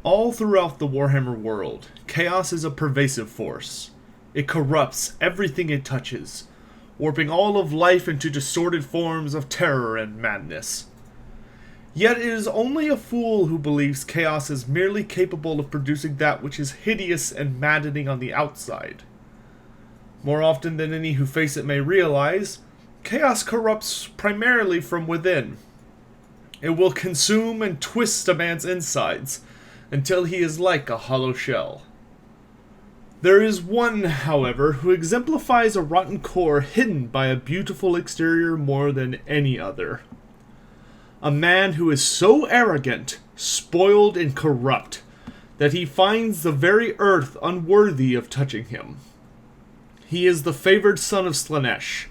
All throughout the Warhammer world, chaos is a pervasive force. It corrupts everything it touches, warping all of life into distorted forms of terror and madness. Yet it is only a fool who believes chaos is merely capable of producing that which is hideous and maddening on the outside. More often than any who face it may realize, chaos corrupts primarily from within. It will consume and twist a man's insides until he is like a hollow shell. There is one, however, who exemplifies a rotten core hidden by a beautiful exterior more than any other. A man who is so arrogant, spoiled, and corrupt that he finds the very earth unworthy of touching him. He is the favored son of Slaanesh,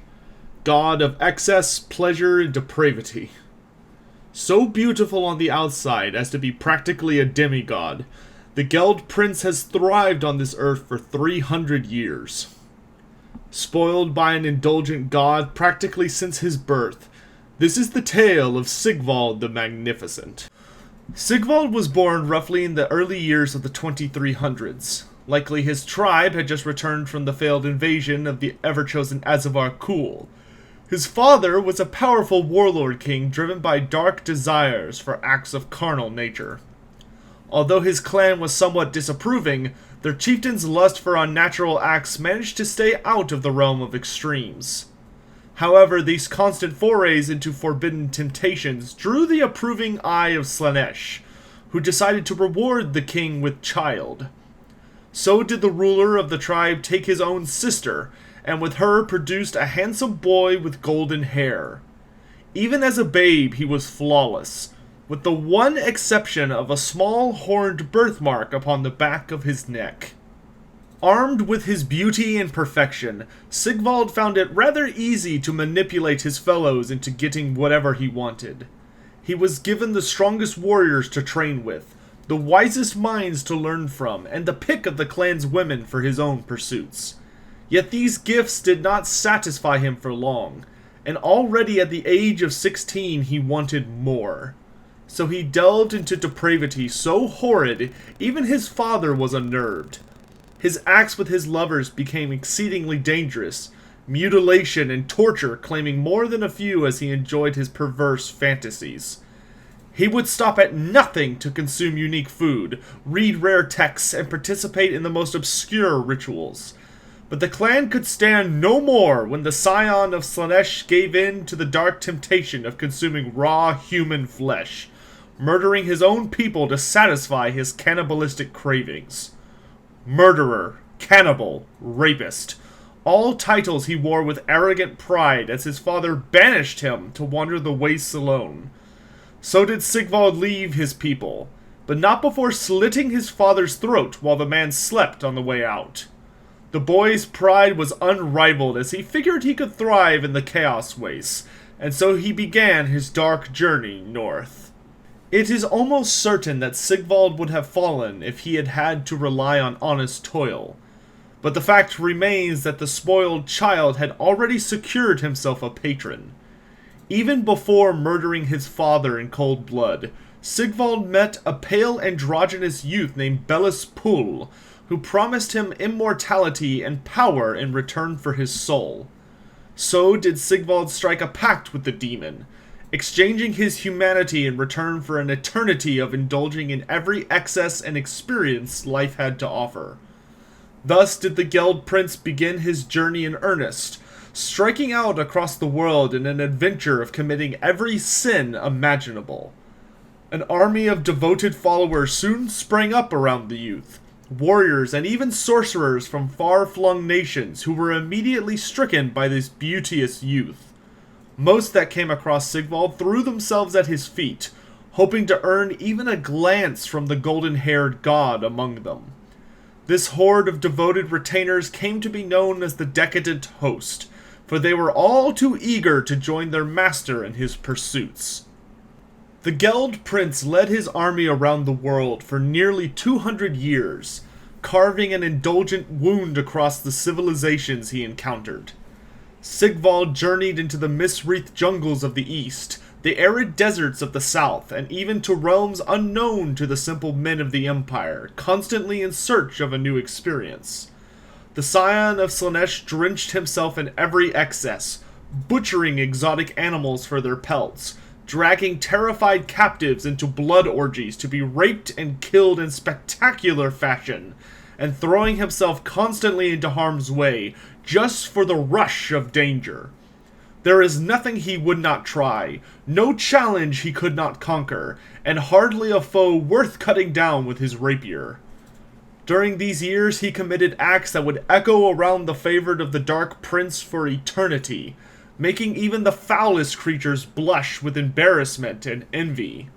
god of excess, pleasure, and depravity. So beautiful on the outside as to be practically a demigod, the Geld Prince has thrived on this earth for 300 years. Spoiled by an indulgent god practically since his birth, this is the tale of Sigvald the Magnificent. Sigvald was born roughly in the early years of the 2300s. Likely his tribe had just returned from the failed invasion of the ever-chosen Azavar Kul. His father was a powerful warlord king driven by dark desires for acts of carnal nature. Although his clan was somewhat disapproving, their chieftain's lust for unnatural acts managed to stay out of the realm of extremes. However, these constant forays into forbidden temptations drew the approving eye of Slaanesh, who decided to reward the king with child. So did the ruler of the tribe take his own sister, and with her produced a handsome boy with golden hair. Even as a babe, he was flawless, with the one exception of a small horned birthmark upon the back of his neck. Armed with his beauty and perfection, Sigvald found it rather easy to manipulate his fellows into getting whatever he wanted. He was given the strongest warriors to train with, the wisest minds to learn from, and the pick of the clan's women for his own pursuits. Yet these gifts did not satisfy him for long, and already at the age of 16 he wanted more. So he delved into depravity so horrid, even his father was unnerved. His acts with his lovers became exceedingly dangerous, mutilation and torture claiming more than a few as he enjoyed his perverse fantasies. He would stop at nothing to consume unique food, read rare texts, and participate in the most obscure rituals. But the clan could stand no more when the Scion of Slaanesh gave in to the dark temptation of consuming raw human flesh, murdering his own people to satisfy his cannibalistic cravings. Murderer, cannibal, rapist, all titles he wore with arrogant pride as his father banished him to wander the wastes alone. So did Sigvald leave his people, but not before slitting his father's throat while the man slept on the way out. The boy's pride was unrivaled as he figured he could thrive in the Chaos Wastes, and so he began his dark journey north. It is almost certain that Sigvald would have fallen if he had had to rely on honest toil, but the fact remains that the spoiled child had already secured himself a patron. Even before murdering his father in cold blood, Sigvald met a pale androgynous youth named Bellis Pul, who promised him immortality and power in return for his soul. So did Sigvald strike a pact with the demon, exchanging his humanity in return for an eternity of indulging in every excess and experience life had to offer. Thus did the Geld Prince begin his journey in earnest, striking out across the world in an adventure of committing every sin imaginable. An army of devoted followers soon sprang up around the youth, warriors and even sorcerers from far-flung nations who were immediately stricken by this beauteous youth. Most that came across Sigvald threw themselves at his feet, hoping to earn even a glance from the golden-haired god among them. This horde of devoted retainers came to be known as the Decadent Host, for they were all too eager to join their master in his pursuits. The Geld Prince led his army around the world for nearly 200 years, carving an indulgent wound across the civilizations he encountered. Sigvald journeyed into the mist-wreathed jungles of the east, the arid deserts of the south, and even to realms unknown to the simple men of the Empire, constantly in search of a new experience. The Scion of Slaanesh drenched himself in every excess, butchering exotic animals for their pelts, dragging terrified captives into blood orgies to be raped and killed in spectacular fashion, and throwing himself constantly into harm's way just for the rush of danger. There is nothing he would not try, no challenge he could not conquer, and hardly a foe worth cutting down with his rapier. During these years he committed acts that would echo around the favorite of the Dark Prince for eternity, making even the foulest creatures blush with embarrassment and envy.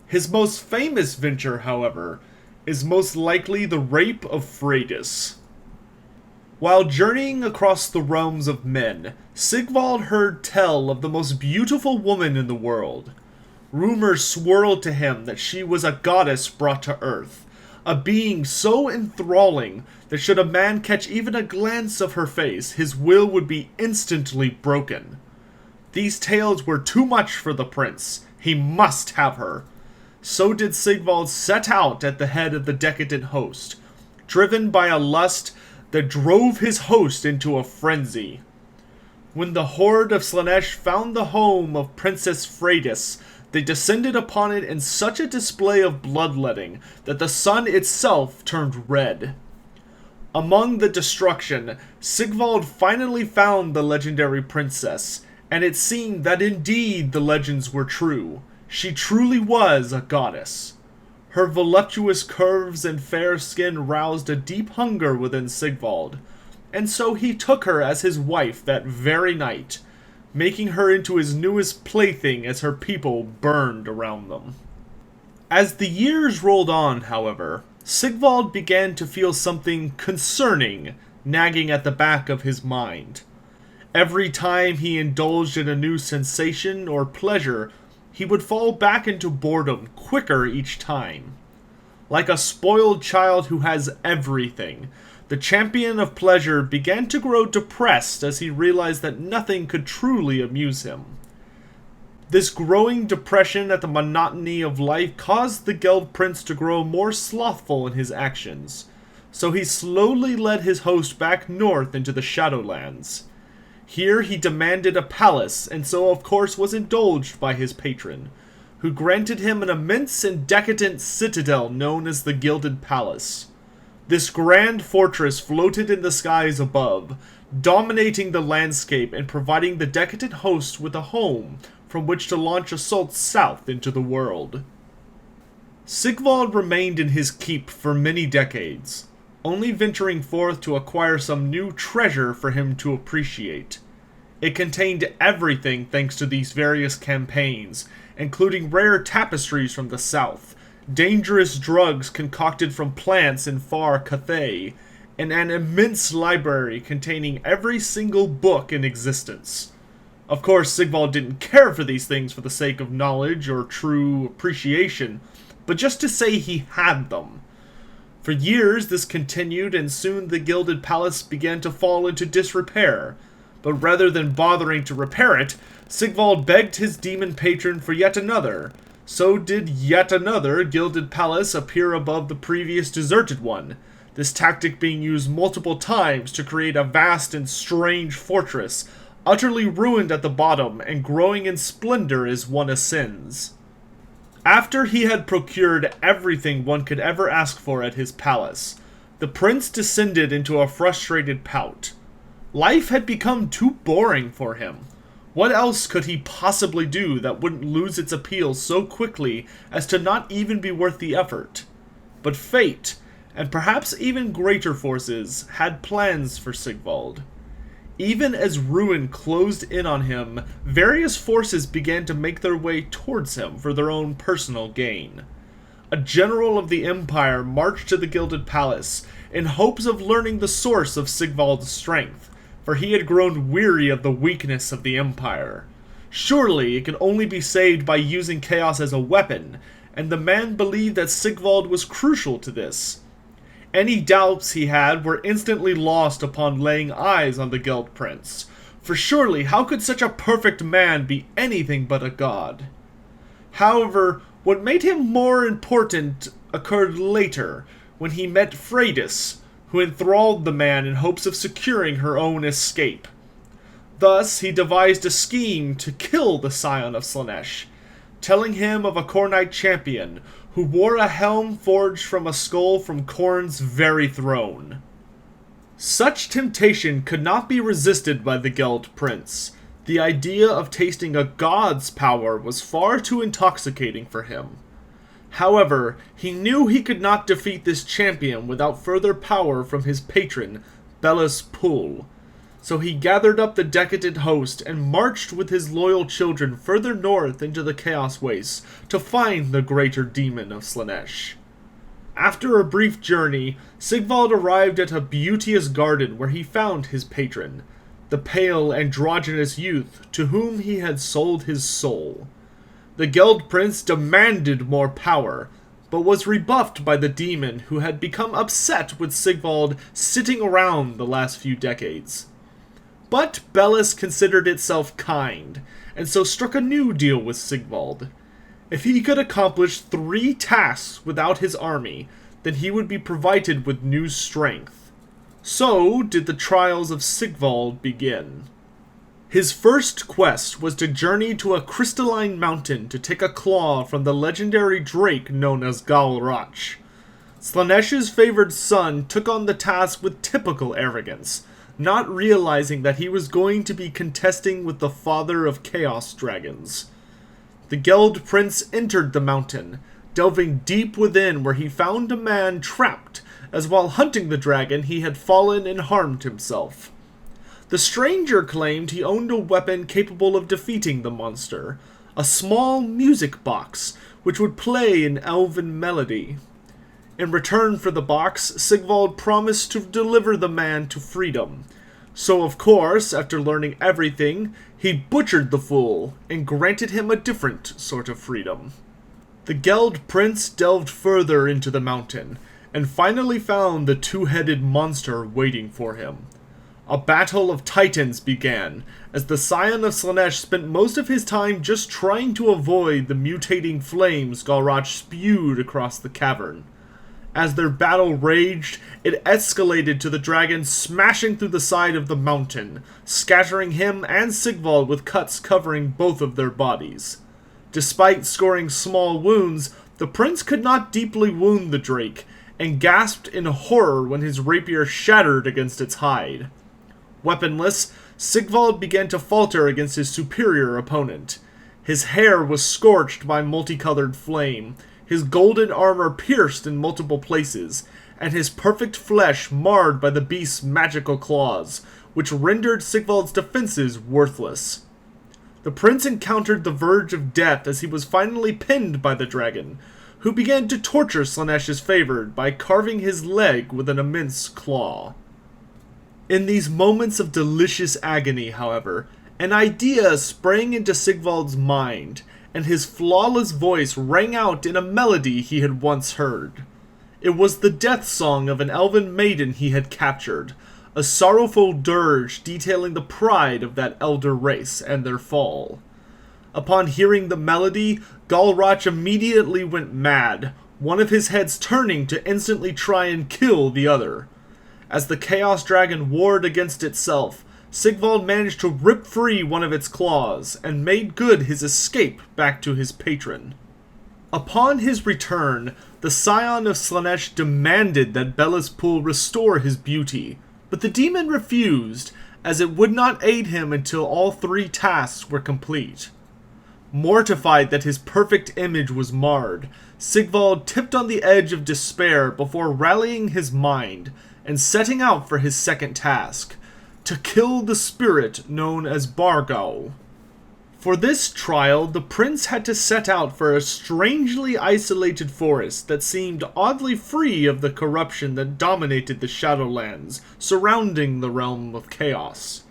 His most famous venture, however, is most likely the rape of Freydis. While journeying across the realms of men, Sigvald heard tell of the most beautiful woman in the world. Rumors swirled to him that she was a goddess brought to earth, a being so enthralling that should a man catch even a glance of her face, his will would be instantly broken. These tales were too much for the prince. He must have her. So did Sigvald set out at the head of the decadent host, driven by a lust that drove his host into a frenzy. When the horde of Slaanesh found the home of Princess Freydis, they descended upon it in such a display of bloodletting that the sun itself turned red. Among the destruction, Sigvald finally found the legendary princess, and it seemed that indeed the legends were true. She truly was a goddess. Her voluptuous curves and fair skin roused a deep hunger within Sigvald, and so he took her as his wife that very night, making her into his newest plaything as her people burned around them. As the years rolled on, however, Sigvald began to feel something concerning nagging at the back of his mind. Every time he indulged in a new sensation or pleasure, he would fall back into boredom quicker each time. Like a spoiled child who has everything, the champion of pleasure began to grow depressed as he realized that nothing could truly amuse him. This growing depression at the monotony of life caused the Geld Prince to grow more slothful in his actions, so he slowly led his host back north into the Shadowlands. Here he demanded a palace, and so of course was indulged by his patron, who granted him an immense and decadent citadel known as the Gilded Palace. This grand fortress floated in the skies above, dominating the landscape and providing the decadent host with a home from which to launch assaults south into the world. Sigvald remained in his keep for many decades, only venturing forth to acquire some new treasure for him to appreciate. It contained everything thanks to these various campaigns, including rare tapestries from the south, dangerous drugs concocted from plants in far Cathay, and an immense library containing every single book in existence. Of course, Sigvald didn't care for these things for the sake of knowledge or true appreciation, but just to say he had them. For years this continued, and soon the Gilded Palace began to fall into disrepair. But rather than bothering to repair it, Sigvald begged his demon patron for yet another. So did yet another Gilded Palace appear above the previous deserted one, this tactic being used multiple times to create a vast and strange fortress, utterly ruined at the bottom and growing in splendor as one ascends. After he had procured everything one could ever ask for at his palace, the prince descended into a frustrated pout. Life had become too boring for him. What else could he possibly do that wouldn't lose its appeal so quickly as to not even be worth the effort? But fate, and perhaps even greater forces, had plans for Sigvald. Even as ruin closed in on him, various forces began to make their way towards him for their own personal gain. A general of the Empire marched to the Gilded Palace in hopes of learning the source of Sigvald's strength, for he had grown weary of the weakness of the Empire. Surely it could only be saved by using chaos as a weapon, and the man believed that Sigvald was crucial to this. Any doubts he had were instantly lost upon laying eyes on the Geld Prince, For surely, how could such a perfect man be anything but a god? However, what made him more important occurred later, when he met Freydis, who enthralled the man in hopes of securing her own escape. Thus, he devised a scheme to kill the Scion of Slaanesh, telling him of a Khornite champion who wore a helm forged from a skull from Khorne's very throne. Such temptation could not be resisted by the Geld Prince. The idea of tasting a god's power was far too intoxicating for him. However, he knew he could not defeat this champion without further power from his patron, Bellis Pul. So he gathered up the decadent host and marched with his loyal children further north into the Chaos Wastes to find the greater demon of Slaanesh. After a brief journey, Sigvald arrived at a beauteous garden where he found his patron, the pale androgynous youth to whom he had sold his soul. The Geld Prince demanded more power, but was rebuffed by the demon who had become upset with Sigvald sitting around the last few decades. But Bellis considered itself kind, and so struck a new deal with Sigvald. If he could accomplish 3 tasks without his army, then he would be provided with new strength. So did the trials of Sigvald begin. His first quest was to journey to a crystalline mountain to take a claw from the legendary drake known as Galrach. Slaanesh's favored son took on the task with typical arrogance, not realizing that he was going to be contesting with the father of chaos dragons. The Geld Prince entered the mountain, delving deep within where he found a man trapped, as while hunting the dragon he had fallen and harmed himself. The stranger claimed he owned a weapon capable of defeating the monster, a small music box which would play an elven melody. In return for the box, Sigvald promised to deliver the man to freedom. So of course, after learning everything, he butchered the fool and granted him a different sort of freedom. The Geld Prince delved further into the mountain, and finally found the 2-headed monster waiting for him. A battle of titans began, as the Scion of Slaanesh spent most of his time just trying to avoid the mutating flames Galrach spewed across the cavern. As their battle raged, it escalated to the dragon smashing through the side of the mountain, scattering him and Sigvald with cuts covering both of their bodies. Despite scoring small wounds, the prince could not deeply wound the drake, and gasped in horror when his rapier shattered against its hide. Weaponless, Sigvald began to falter against his superior opponent. His hair was scorched by multicolored flame, his golden armor pierced in multiple places, and his perfect flesh marred by the beast's magical claws, which rendered Sigvald's defenses worthless. The prince encountered the verge of death as he was finally pinned by the dragon, who began to torture Slaanesh's favored by carving his leg with an immense claw. In these moments of delicious agony, however, an idea sprang into Sigvald's mind, and his flawless voice rang out in a melody he had once heard. It was the death song of an elven maiden he had captured, a sorrowful dirge detailing the pride of that elder race and their fall. Upon hearing the melody, Galrach immediately went mad, one of his heads turning to instantly try and kill the other. As the Chaos Dragon warred against itself, Sigvald managed to rip free one of its claws, and made good his escape back to his patron. Upon his return, the Scion of Slaanesh demanded that Bellis Pul restore his beauty, but the demon refused, as it would not aid him until all 3 tasks were complete. Mortified that his perfect image was marred, Sigvald tipped on the edge of despair before rallying his mind, and setting out for his second task, to kill the spirit known as Bargau. For this trial, the prince had to set out for a strangely isolated forest that seemed oddly free of the corruption that dominated the Shadowlands surrounding the realm of chaos.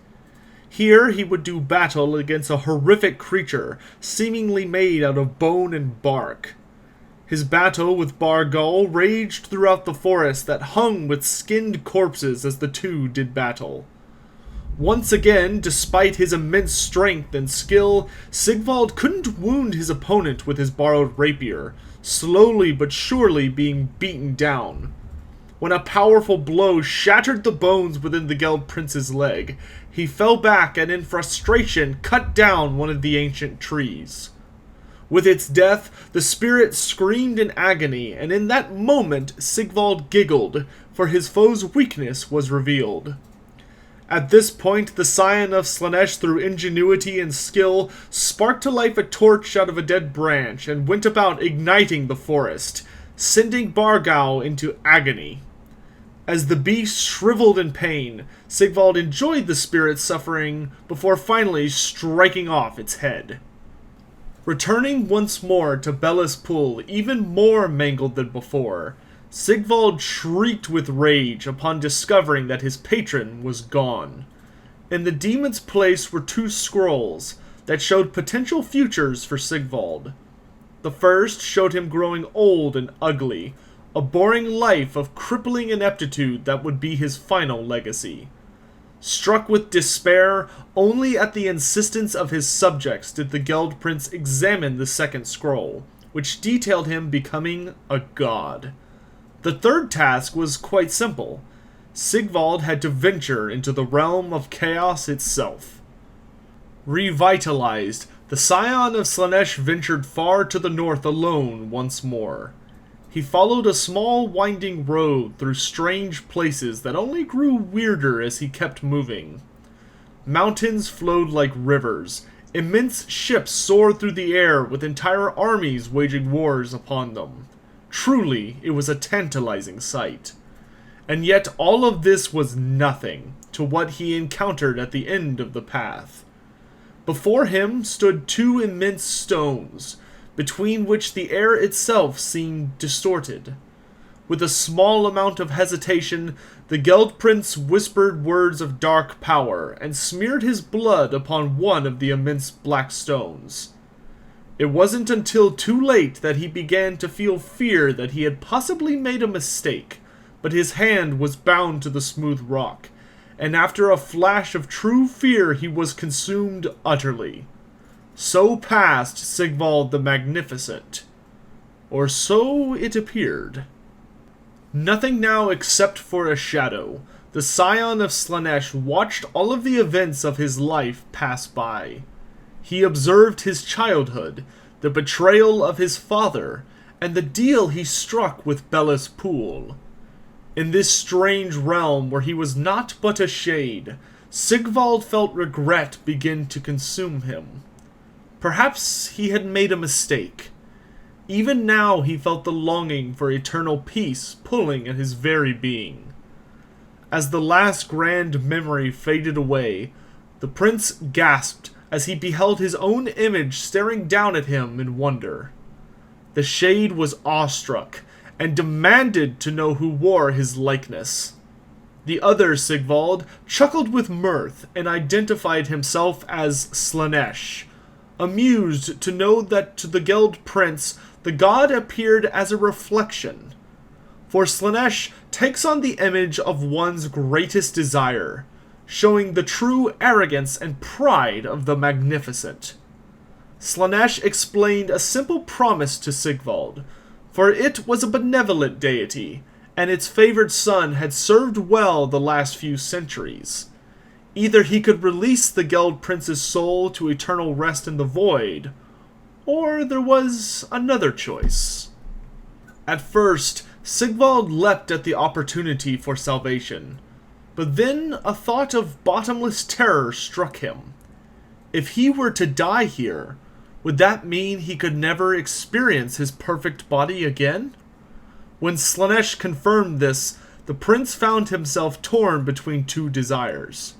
Here he would do battle against a horrific creature, seemingly made out of bone and bark. His battle with Bargau raged throughout the forest that hung with skinned corpses as the two did battle. Once again, despite his immense strength and skill, Sigvald couldn't wound his opponent with his borrowed rapier, slowly but surely being beaten down. When a powerful blow shattered the bones within the Geld Prince's leg, he fell back and in frustration cut down one of the ancient trees. With its death, the spirit screamed in agony, and in that moment Sigvald giggled, for his foe's weakness was revealed. At this point, the Scion of Slaanesh, through ingenuity and skill, sparked to life a torch out of a dead branch and went about igniting the forest, sending Bargau into agony. As the beast shriveled in pain, Sigvald enjoyed the spirit's suffering before finally striking off its head. Returning once more to Bella's pool, even more mangled than before, Sigvald shrieked with rage upon discovering that his patron was gone. In the demon's place were two scrolls that showed potential futures for Sigvald. The first showed him growing old and ugly, a boring life of crippling ineptitude that would be his final legacy. Struck with despair, only at the insistence of his subjects did the Geld Prince examine the second scroll, which detailed him becoming a god. The third task was quite simple. Sigvald had to venture into the realm of chaos itself. Revitalized, the Scion of Slaanesh ventured far to the north alone once more. He followed a small winding road through strange places that only grew weirder as he kept moving. Mountains flowed like rivers. Immense ships soared through the air with entire armies waging wars upon them. Truly, it was a tantalizing sight. And yet all of this was nothing to what he encountered at the end of the path. Before him stood two immense stones, between which the air itself seemed distorted. With a small amount of hesitation, the Geld Prince whispered words of dark power and smeared his blood upon one of the immense black stones. It wasn't until too late that he began to feel fear that he had possibly made a mistake, but his hand was bound to the smooth rock, and after a flash of true fear he was consumed utterly. So passed Sigvald the Magnificent. Or so it appeared. Nothing now except for a shadow, the Scion of Slaanesh watched all of the events of his life pass by. He observed his childhood, the betrayal of his father, and the deal he struck with Bella's pool. In this strange realm where he was not but a shade, Sigvald felt regret begin to consume him. Perhaps he had made a mistake. Even now he felt the longing for eternal peace pulling at his very being. As the last grand memory faded away, the prince gasped as he beheld his own image staring down at him in wonder. The shade was awestruck, and demanded to know who wore his likeness. The other Sigvald chuckled with mirth and identified himself as Slaanesh, amused to know that to the Geld Prince the god appeared as a reflection. For Slaanesh takes on the image of one's greatest desire, showing the true arrogance and pride of the Magnificent. Slaanesh explained a simple promise to Sigvald, for it was a benevolent deity, and its favored son had served well the last few centuries. Either he could release the Geld Prince's soul to eternal rest in the void, or there was another choice. At first, Sigvald leapt at the opportunity for salvation, but then a thought of bottomless terror struck him. If he were to die here, would that mean he could never experience his perfect body again? When Slaanesh confirmed this, the prince found himself torn between two desires.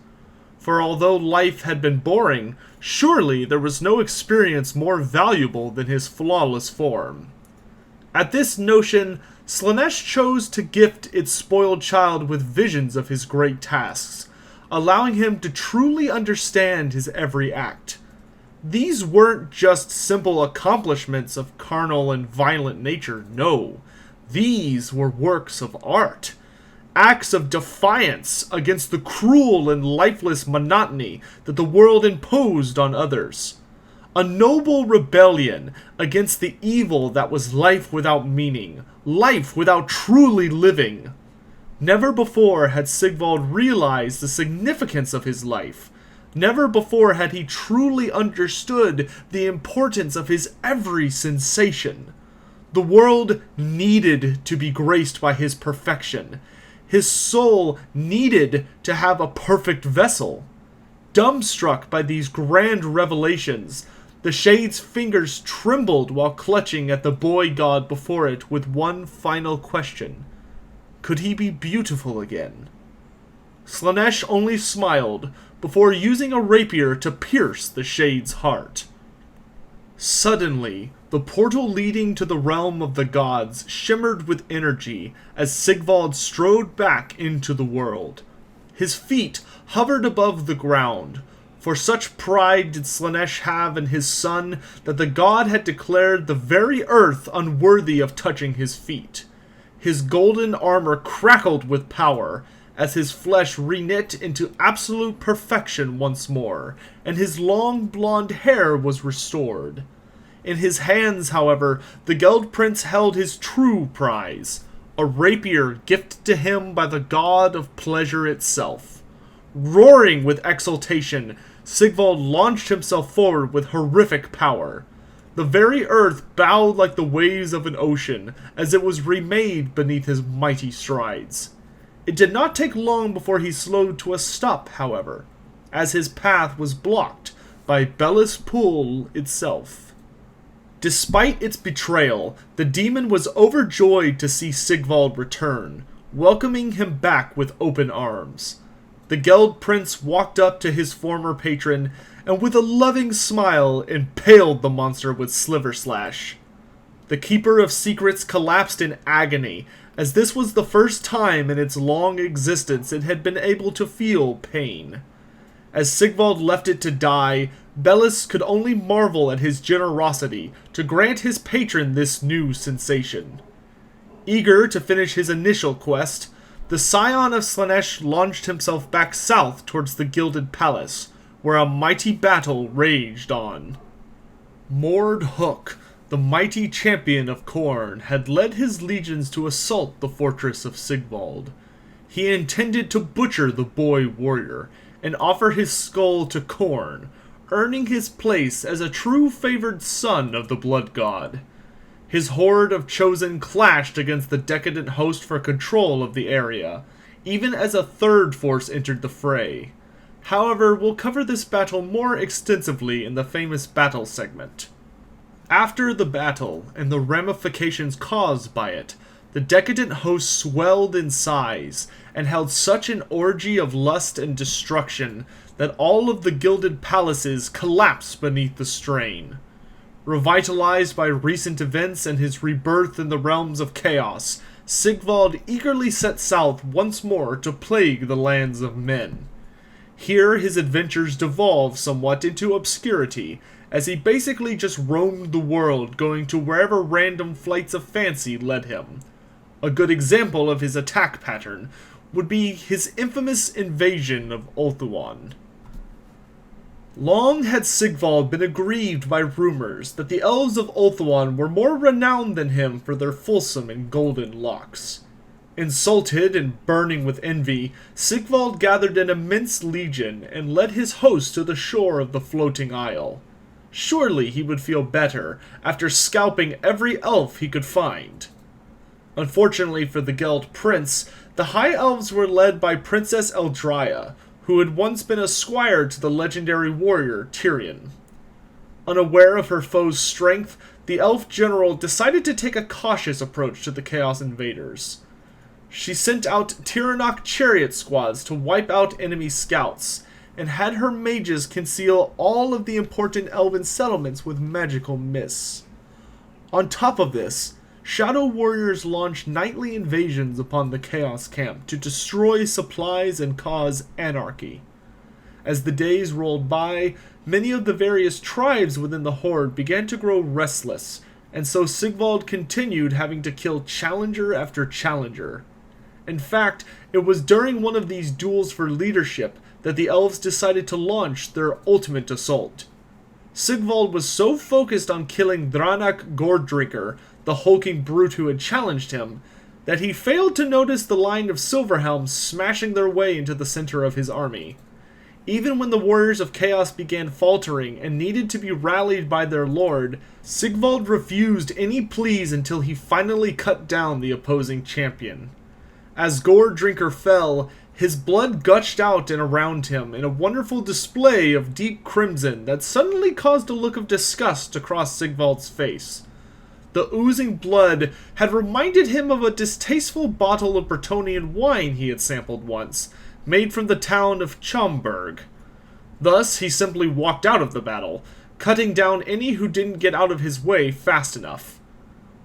For although life had been boring, surely there was no experience more valuable than his flawless form. At this notion, Slaanesh chose to gift its spoiled child with visions of his great tasks, allowing him to truly understand his every act. These weren't just simple accomplishments of carnal and violent nature, no. These were works of art. acts of defiance against the cruel and lifeless monotony that the world imposed on others. A noble rebellion against the evil that was life without meaning, life without truly living. Never before had Sigvald realized the significance of his life. Never before had he truly understood the importance of his every sensation. The world needed to be graced by his perfection. His soul needed to have a perfect vessel. Dumbstruck by these grand revelations, the Shade's fingers trembled while clutching at the boy god before it with one final question. Could he be beautiful again? Slaanesh only smiled before using a rapier to pierce the Shade's heart. Suddenly, the portal leading to the realm of the gods shimmered with energy as Sigvald strode back into the world. His feet hovered above the ground, for such pride did Slaanesh have in his son that the god had declared the very earth unworthy of touching his feet. His golden armor crackled with power as his flesh reknit into absolute perfection once more, and his long blonde hair was restored. In his hands, however, the Geld Prince held his true prize, a rapier gifted to him by the god of pleasure itself. Roaring with exultation, Sigvald launched himself forward with horrific power. The very earth bowed like the waves of an ocean as it was remade beneath his mighty strides. It did not take long before he slowed to a stop, however, as his path was blocked by Bellis Pool itself. Despite its betrayal, the demon was overjoyed to see Sigvald return, welcoming him back with open arms. The Geld Prince walked up to his former patron and with a loving smile impaled the monster with Sliver Slash. The Keeper of Secrets collapsed in agony, as this was the first time in its long existence it had been able to feel pain. As Sigvald left it to die, Bellis could only marvel at his generosity to grant his patron this new sensation. Eager to finish his initial quest, the Scion of Slaanesh launched himself back south towards the Gilded Palace, where a mighty battle raged on. Mord Hook, the mighty champion of Khorne, had led his legions to assault the fortress of Sigvald. He intended to butcher the boy warrior and offer his skull to Khorne, earning his place as a true favored son of the blood god. His horde of chosen clashed against the decadent host for control of the area, even as a third force entered the fray. However, we'll cover this battle more extensively in the famous battle segment. After the battle, and the ramifications caused by it, the decadent host swelled in size, and held such an orgy of lust and destruction that all of the gilded palaces collapsed beneath the strain. Revitalized by recent events and his rebirth in the realms of chaos, Sigvald eagerly set south once more to plague the lands of men. Here his adventures devolved somewhat into obscurity, as he basically just roamed the world, going to wherever random flights of fancy led him. A good example of his attack pattern would be his infamous invasion of Ulthuan. Long had Sigvald been aggrieved by rumors that the elves of Ulthuan were more renowned than him for their fulsome and golden locks. Insulted and burning with envy, Sigvald gathered an immense legion and led his host to the shore of the floating isle. Surely he would feel better after scalping every elf he could find. Unfortunately for the Geld Prince, the High Elves were led by Princess Eldria, who had once been a squire to the legendary warrior Tyrion. Unaware of her foe's strength, the elf general decided to take a cautious approach to the Chaos Invaders. She sent out Tyrannok chariot squads to wipe out enemy scouts, and had her mages conceal all of the important elven settlements with magical mists. On top of this, Shadow Warriors launched nightly invasions upon the Chaos Camp to destroy supplies and cause anarchy. As the days rolled by, many of the various tribes within the Horde began to grow restless, and so Sigvald continued having to kill challenger after challenger. In fact, it was during one of these duels for leadership that the elves decided to launch their ultimate assault. Sigvald was so focused on killing Dranak Goredrinker, the hulking brute who had challenged him, that he failed to notice the line of Silverhelms smashing their way into the center of his army. Even when the warriors of Chaos began faltering and needed to be rallied by their lord, Sigvald refused any pleas until he finally cut down the opposing champion. As Goredrinker fell, his blood gushed out and around him in a wonderful display of deep crimson that suddenly caused a look of disgust to cross Sigvald's face. The oozing blood had reminded him of a distasteful bottle of Bretonnian wine he had sampled once, made from the town of Chomberg. Thus, he simply walked out of the battle, cutting down any who didn't get out of his way fast enough.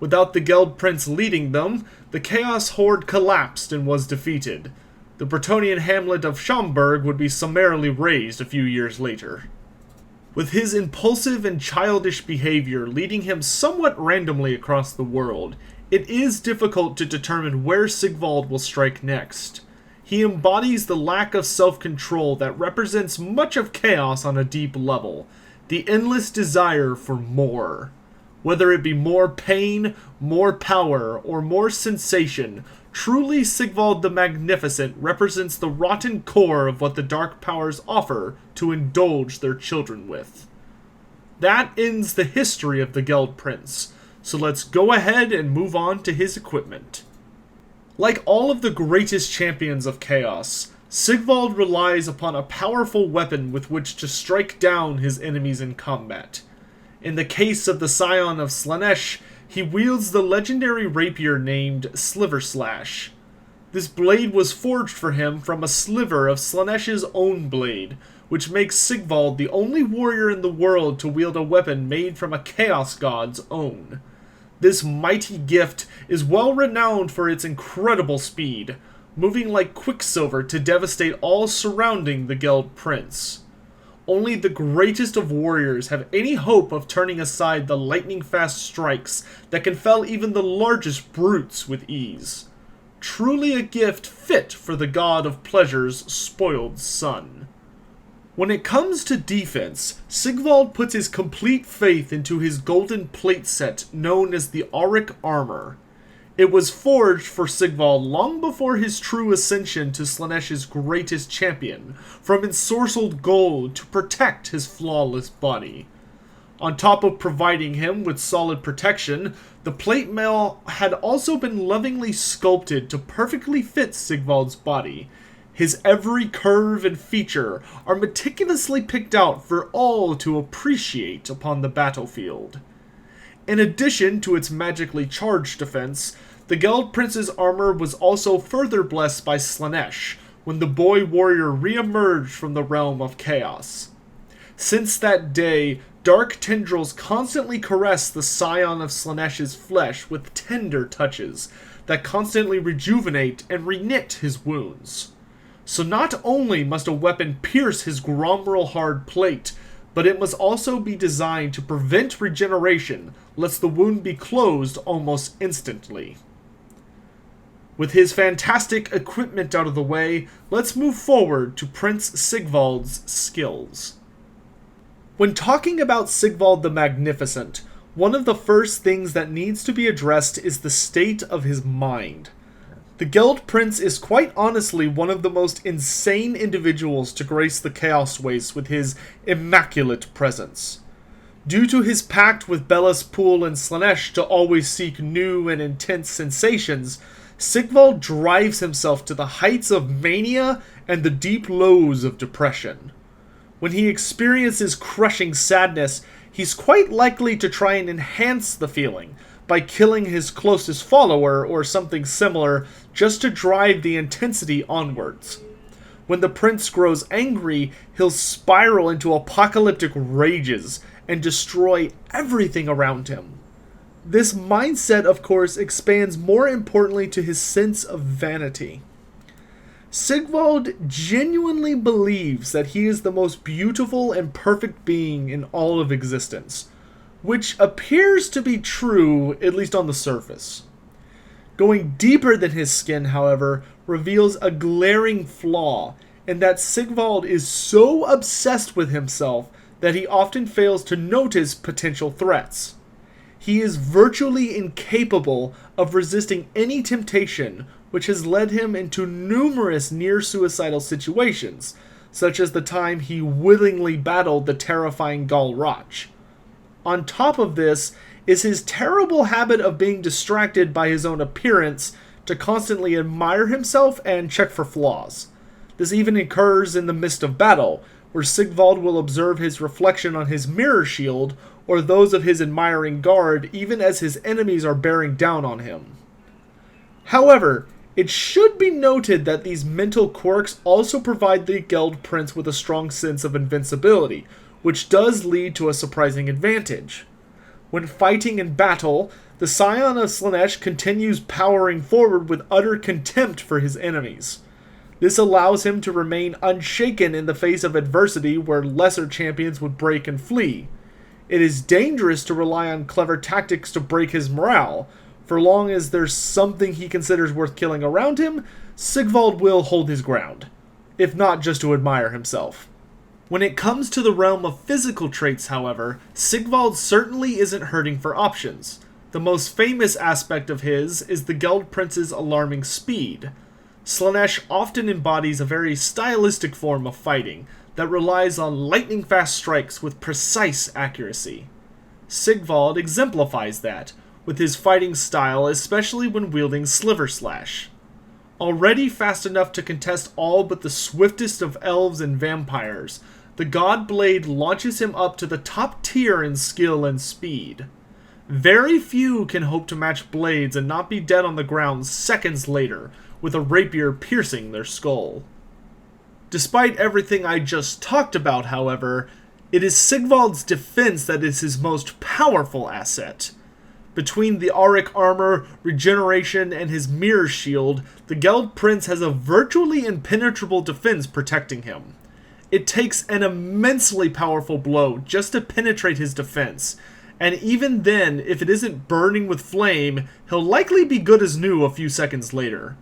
Without the Geld Prince leading them, the Chaos Horde collapsed and was defeated. The Bretonnian hamlet of Schomberg would be summarily razed a few years later. With his impulsive and childish behavior leading him somewhat randomly across the world, it is difficult to determine where Sigvald will strike next. He embodies the lack of self-control that represents much of chaos on a deep level, the endless desire for more. Whether it be more pain, more power, or more sensation, truly Sigvald the Magnificent represents the rotten core of what the dark powers offer to indulge their children with. That ends the history of the Geld Prince, so let's go ahead and move on to his equipment. Like all of the greatest champions of Chaos, Sigvald relies upon a powerful weapon with which to strike down his enemies in combat. In the case of the Scion of Slaanesh, he wields the legendary rapier named Sliverslash. This blade was forged for him from a sliver of Slaanesh's own blade, which makes Sigvald the only warrior in the world to wield a weapon made from a Chaos God's own. This mighty gift is well renowned for its incredible speed, moving like quicksilver to devastate all surrounding the Geld Prince. Only the greatest of warriors have any hope of turning aside the lightning-fast strikes that can fell even the largest brutes with ease. Truly a gift fit for the god of pleasure's spoiled son. When it comes to defense, Sigvald puts his complete faith into his golden plate set known as the Auric Armor. It was forged for Sigvald long before his true ascension to Slaanesh's greatest champion, from ensorcelled gold to protect his flawless body. On top of providing him with solid protection, the plate mail had also been lovingly sculpted to perfectly fit Sigvald's body. His every curve and feature are meticulously picked out for all to appreciate upon the battlefield. In addition to its magically charged defense, the Geld Prince's armor was also further blessed by Slaanesh, when the boy warrior re-emerged from the realm of chaos. Since that day, dark tendrils constantly caress the Scion of Slaanesh's flesh with tender touches that constantly rejuvenate and reknit his wounds. So not only must a weapon pierce his grommeral hard plate, but it must also be designed to prevent regeneration, lest the wound be closed almost instantly. With his fantastic equipment out of the way, let's move forward to Prince Sigvald's skills. When talking about Sigvald the Magnificent, one of the first things that needs to be addressed is the state of his mind. The Geld Prince is quite honestly one of the most insane individuals to grace the Chaos Wastes with his immaculate presence. Due to his pact with Bellas Pool and Slaanesh to always seek new and intense sensations, Sigvald drives himself to the heights of mania and the deep lows of depression. When he experiences crushing sadness, he's quite likely to try and enhance the feeling by killing his closest follower or something similar just to drive the intensity onwards. When the prince grows angry, he'll spiral into apocalyptic rages and destroy everything around him. This mindset, of course, expands more importantly to his sense of vanity. Sigvald genuinely believes that he is the most beautiful and perfect being in all of existence, which appears to be true, at least on the surface. Going deeper than his skin, however, reveals a glaring flaw in that Sigvald is so obsessed with himself that he often fails to notice potential threats. He is virtually incapable of resisting any temptation, which has led him into numerous near-suicidal situations, such as the time he willingly battled the terrifying Galrach. On top of this is his terrible habit of being distracted by his own appearance to constantly admire himself and check for flaws. This even occurs in the midst of battle, where Sigvald will observe his reflection on his mirror shield or those of his admiring guard even as his enemies are bearing down on him. However, it should be noted that these mental quirks also provide the Geld Prince with a strong sense of invincibility, which does lead to a surprising advantage. When fighting in battle, the Scion of Slaanesh continues powering forward with utter contempt for his enemies. This allows him to remain unshaken in the face of adversity where lesser champions would break and flee. It is dangerous to rely on clever tactics to break his morale. For long as there's something he considers worth killing around him, Sigvald will hold his ground, if not just to admire himself. When it comes to the realm of physical traits, however, Sigvald certainly isn't hurting for options. The most famous aspect of his is the Geld Prince's alarming speed. Slaanesh often embodies a very stylistic form of fighting that relies on lightning-fast strikes with precise accuracy. Sigvald exemplifies that, with his fighting style, especially when wielding Sliver Slash. Already fast enough to contest all but the swiftest of elves and vampires, the God Blade launches him up to the top tier in skill and speed. Very few can hope to match blades and not be dead on the ground seconds later, with a rapier piercing their skull. Despite everything I just talked about, however, it is Sigvald's defense that is his most powerful asset. Between the auric armor, regeneration, and his mirror shield, the Geld Prince has a virtually impenetrable defense protecting him. It takes an immensely powerful blow just to penetrate his defense, and even then, if it isn't burning with flame, he'll likely be good as new a few seconds later.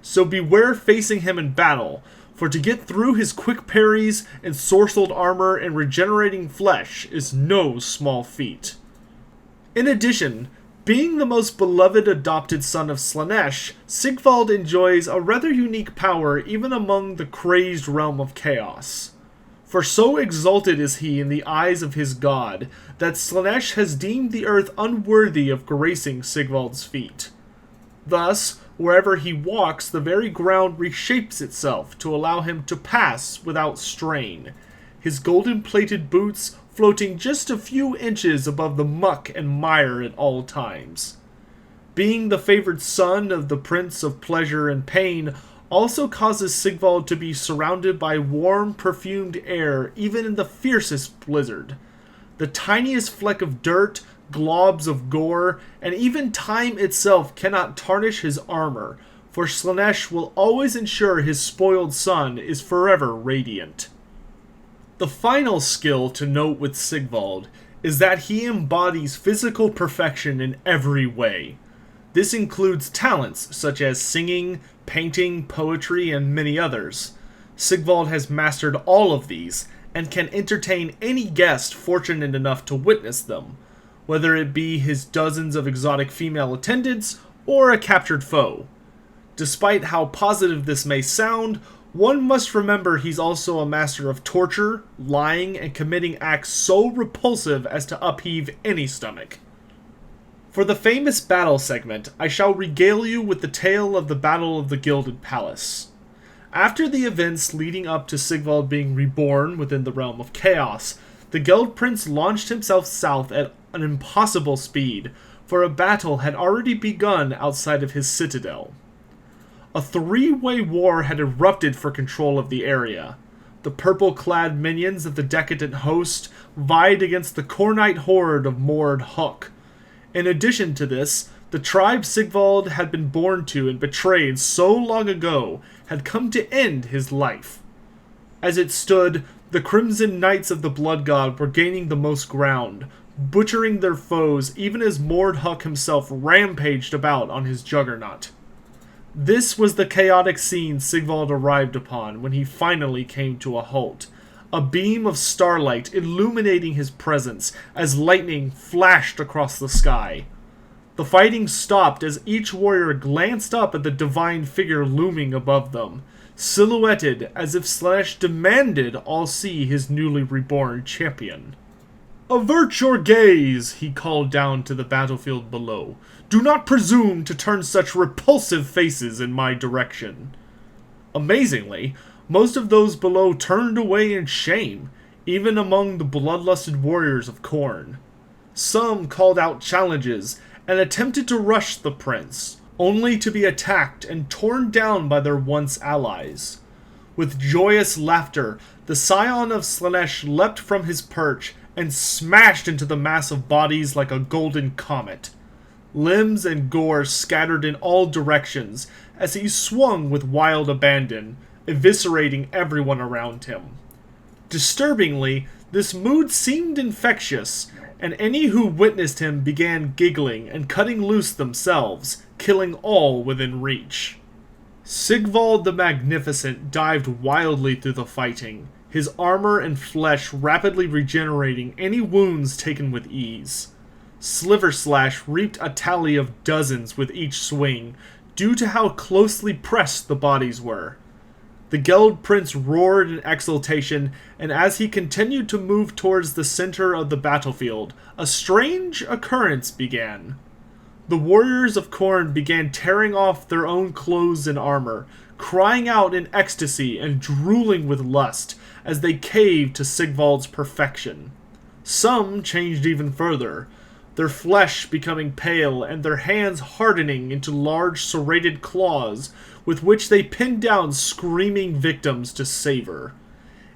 So beware facing him in battle, for to get through his quick parries, ensorcelled armor, and regenerating flesh is no small feat. In addition, being the most beloved adopted son of Slaanesh, Sigvald enjoys a rather unique power even among the crazed realm of chaos. For so exalted is he in the eyes of his god, that Slaanesh has deemed the earth unworthy of gracing Sigvald's feet. Thus, wherever he walks, the very ground reshapes itself to allow him to pass without strain, his golden-plated boots floating just a few inches above the muck and mire at all times. Being the favored son of the Prince of Pleasure and Pain also causes Sigvald to be surrounded by warm, perfumed air even in the fiercest blizzard. The tiniest fleck of dirt, globs of gore, and even time itself cannot tarnish his armor, for Slaanesh will always ensure his spoiled son is forever radiant. The final skill to note with Sigvald is that he embodies physical perfection in every way. This includes talents such as singing, painting, poetry, and many others. Sigvald has mastered all of these, and can entertain any guest fortunate enough to witness them, whether it be his dozens of exotic female attendants or a captured foe. Despite how positive this may sound, one must remember he's also a master of torture, lying, and committing acts so repulsive as to upheave any stomach. For the famous battle segment, I shall regale you with the tale of the Battle of the Gilded Palace. After the events leading up to Sigvald being reborn within the realm of chaos, the Geld Prince launched himself south at an impossible speed, for a battle had already begun outside of his citadel. A three-way war had erupted for control of the area. The purple-clad minions of the decadent host vied against the Cornite horde of Mord Hook. In addition to this, the tribe Sigvald had been born to and betrayed so long ago had come to end his life. As it stood, the Crimson Knights of the Blood God were gaining the most ground, butchering their foes even as Mordhuk himself rampaged about on his juggernaut. This was the chaotic scene Sigvald arrived upon when he finally came to a halt, a beam of starlight illuminating his presence as lightning flashed across the sky. The fighting stopped as each warrior glanced up at the divine figure looming above them, silhouetted as if Slaanesh demanded all see his newly reborn champion. "Avert your gaze," he called down to the battlefield below. "Do not presume to turn such repulsive faces in my direction." Amazingly, most of those below turned away in shame, even among the bloodlusted warriors of Khorne. Some called out challenges and attempted to rush the prince, only to be attacked and torn down by their once allies. With joyous laughter, the Scion of Slaanesh leapt from his perch and smashed into the mass of bodies like a golden comet. Limbs and gore scattered in all directions as he swung with wild abandon, eviscerating everyone around him. Disturbingly, this mood seemed infectious, and any who witnessed him began giggling and cutting loose themselves, killing all within reach. Sigvald the Magnificent dived wildly through the fighting, his armor and flesh rapidly regenerating any wounds taken with ease. Sliverslash reaped a tally of dozens with each swing, due to how closely pressed the bodies were. The Geld Prince roared in exultation, and as he continued to move towards the center of the battlefield, a strange occurrence began. The warriors of Khorne began tearing off their own clothes and armor, crying out in ecstasy and drooling with lust as they caved to Sigvald's perfection. Some changed even further, their flesh becoming pale and their hands hardening into large serrated claws with which they pinned down screaming victims to savor.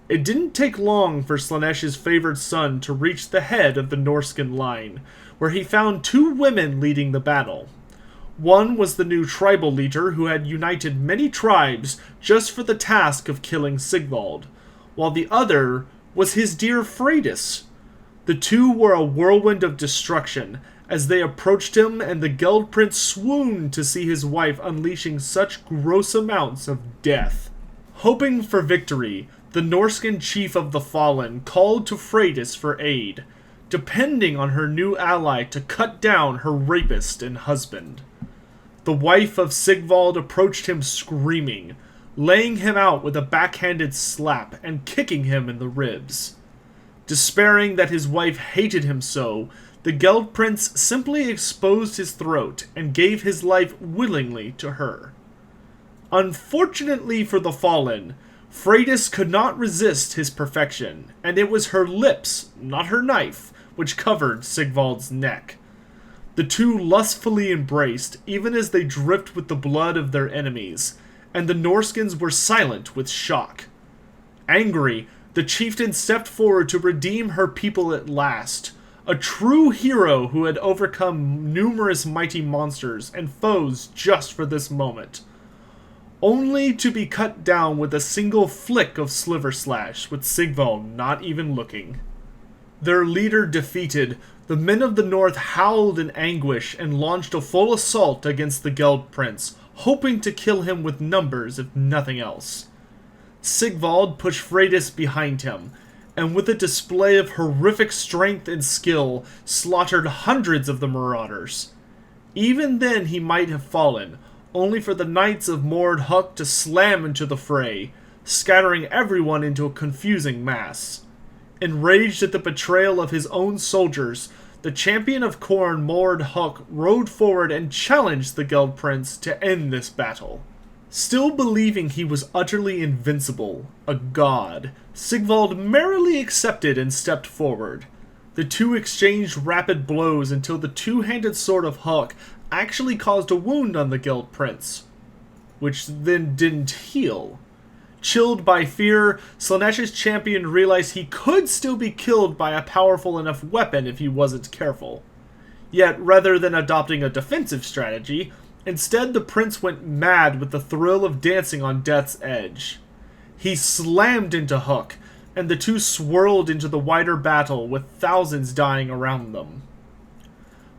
It didn't take long for Slaanesh's favored son to reach the head of the Norscan line, where he found two women leading the battle. One was the new tribal leader who had united many tribes just for the task of killing Sigvald, while the other was his dear Freydis. The two were a whirlwind of destruction as they approached him, and the Geld Prince swooned to see his wife unleashing such gross amounts of death. Hoping for victory, the Norscan chief of the Fallen called to Freydis for aid, depending on her new ally to cut down her rapist and husband. The wife of Sigvald approached him screaming, laying him out with a backhanded slap and kicking him in the ribs. Despairing that his wife hated him so, the Geld Prince simply exposed his throat and gave his life willingly to her. Unfortunately for the Fallen, Freydis could not resist his perfection, and it was her lips, not her knife, which covered Sigvald's neck. The two lustfully embraced, even as they dripped with the blood of their enemies, and the Norscans were silent with shock. Angry, the chieftain stepped forward to redeem her people at last, a true hero who had overcome numerous mighty monsters and foes just for this moment, only to be cut down with a single flick of Sliverslash, with Sigvald not even looking. Their leader defeated, the men of the north howled in anguish and launched a full assault against the Geld Prince, hoping to kill him with numbers if nothing else. Sigvald pushed Freydis behind him, and with a display of horrific strength and skill, slaughtered hundreds of the marauders. Even then he might have fallen, only for the knights of Mordhuk to slam into the fray, scattering everyone into a confusing mass. Enraged at the betrayal of his own soldiers, the champion of Khorne, Mordhuk, rode forward and challenged the Geld Prince to end this battle. Still believing he was utterly invincible, a god, Sigvald merrily accepted and stepped forward. The two exchanged rapid blows until the two-handed sword of Huk actually caused a wound on the Geld Prince, which then didn't heal. Chilled by fear, Slaanesh's champion realized he could still be killed by a powerful enough weapon if he wasn't careful. Yet, rather than adopting a defensive strategy, instead the prince went mad with the thrill of dancing on death's edge. He slammed into Huk, and the two swirled into the wider battle with thousands dying around them.